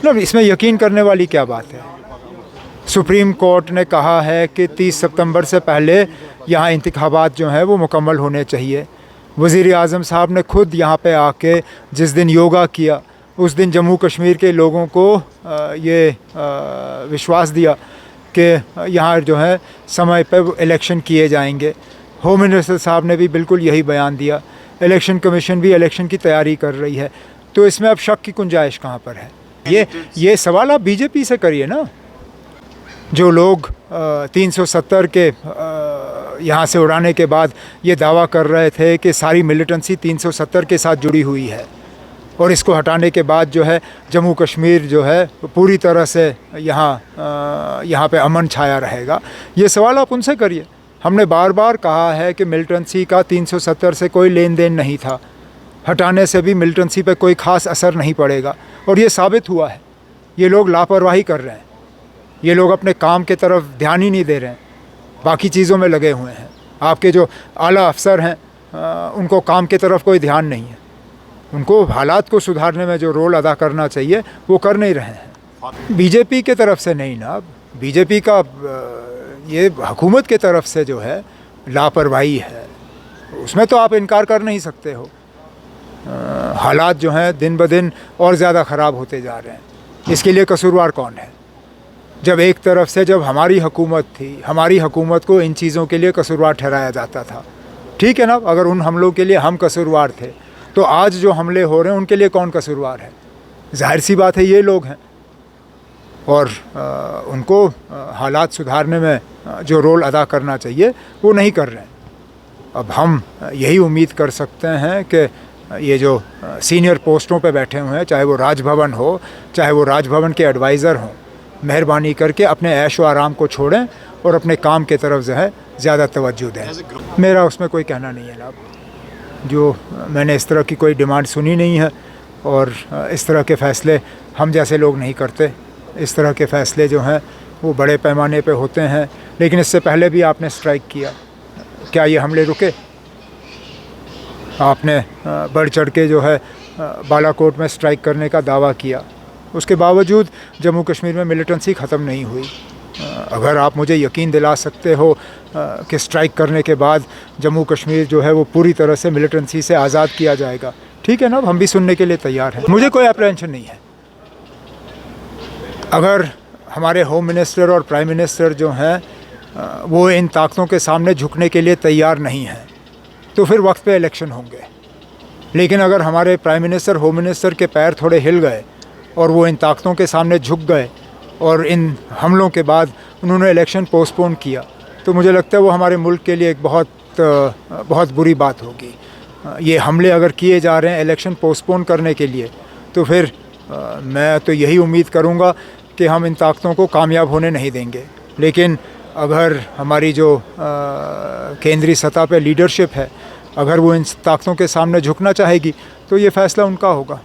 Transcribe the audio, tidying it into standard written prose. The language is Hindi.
मतलब इसमें यकीन करने वाली क्या बात है। सुप्रीम कोर्ट ने कहा है कि 30 सितंबर से पहले यहाँ इंतखाबात जो हैं वो मुकम्मल होने चाहिए। वज़ीर आज़म साहब ने खुद यहाँ पे आके जिस दिन योगा किया उस दिन जम्मू कश्मीर के लोगों को ये विश्वास दिया कि यहाँ जो है समय पे इलेक्शन किए जाएंगे। होम मिनिस्टर साहब ने भी बिल्कुल यही बयान दिया। इलेक्शन कमीशन भी इलेक्शन की तैयारी कर रही है। तो इसमें अब शक की गुंजाइश कहाँ पर है। ये सवाल आप बीजेपी से करिए ना। जो लोग 370 के यहाँ से उड़ाने के बाद ये दावा कर रहे थे कि सारी मिलिटेंसी 370 के साथ जुड़ी हुई है और इसको हटाने के बाद जो है जम्मू कश्मीर जो है पूरी तरह से यहाँ पे अमन छाया रहेगा, ये सवाल आप उनसे करिए। हमने बार बार कहा है कि मिलिटेंसी का 370 से कोई लेन देन नहीं था। हटाने से भी मिलिटेंसी पे कोई ख़ास असर नहीं पड़ेगा और ये साबित हुआ है। ये लोग लापरवाही कर रहे हैं। ये लोग अपने काम के तरफ ध्यान ही नहीं दे रहे हैं, बाकी चीज़ों में लगे हुए हैं। आपके जो आला अफसर हैं उनको काम के तरफ कोई ध्यान नहीं है। उनको हालात को सुधारने में जो रोल अदा करना चाहिए वो कर नहीं रहे हैं। बीजेपी के तरफ से नहीं ना, बीजेपी का ये हुकूमत के तरफ से जो है लापरवाही है, उसमें तो आप इनकार कर नहीं सकते हो। हालात जो हैं दिन ब दिन और ज़्यादा ख़राब होते जा रहे हैं। इसके लिए कसूरवार कौन है? जब एक तरफ से जब हमारी हुकूमत थी, हमारी हुकूमत को इन चीज़ों के लिए कसूरवार ठहराया जाता था। ठीक है ना, अगर उन हमलों के लिए हम कसूरवार थे तो आज जो हमले हो रहे हैं उनके लिए कौन कसूरवार है? जाहिर सी बात है ये लोग हैं। और उनको हालात सुधारने में जो रोल अदा करना चाहिए वो नहीं कर रहे हैं। अब हम यही उम्मीद कर सकते हैं कि ये जो सीनियर पोस्टों पे बैठे हुए हैं, चाहे वो राजभवन हो, चाहे वो राजभवन के एडवाइज़र हों, मेहरबानी करके अपने ऐश व आराम को छोड़ें और अपने काम के तरफ जो है ज़्यादा तवज्जो दें। मेरा उसमें कोई कहना नहीं है ना। जो मैंने इस तरह की कोई डिमांड सुनी नहीं है और इस तरह के फ़ैसले हम जैसे लोग नहीं करते। इस तरह के फ़ैसले जो हैं वो बड़े पैमाने पे होते हैं। लेकिन इससे पहले भी आपने स्ट्राइक किया, क्या ये हमले रुके? आपने बढ़ चढ़ के जो है बालाकोट में स्ट्राइक करने का दावा किया, उसके बावजूद जम्मू कश्मीर में मिलिटेंसी ख़त्म नहीं हुई। अगर आप मुझे यकीन दिला सकते हो कि स्ट्राइक करने के बाद जम्मू कश्मीर जो है वो पूरी तरह से मिलिटेंसी से आज़ाद किया जाएगा, ठीक है ना, हम भी सुनने के लिए तैयार हैं। मुझे कोई अप्रहेंशन नहीं है। अगर हमारे होम मिनिस्टर और प्राइम मिनिस्टर जो हैं वो इन ताकतों के सामने झुकने के लिए तैयार नहीं हैं तो फिर वक्त पे इलेक्शन होंगे। लेकिन अगर हमारे प्राइम मिनिस्टर, होम मिनिस्टर के पैर थोड़े हिल गए और वो इन ताकतों के सामने झुक गए और इन हमलों के बाद उन्होंने इलेक्शन पोस्टपोन किया, तो मुझे लगता है वो हमारे मुल्क के लिए एक बहुत बुरी बात होगी। ये हमले अगर किए जा रहे हैं इलेक्शन पोस्टपोन करने के लिए, तो फिर मैं तो यही उम्मीद करूँगा कि हम इन ताकतों को कामयाब होने नहीं देंगे। लेकिन अगर हमारी जो केंद्रीय सतह पे लीडरशिप है, अगर वो इन ताकतों के सामने झुकना चाहेगी तो ये फ़ैसला उनका होगा।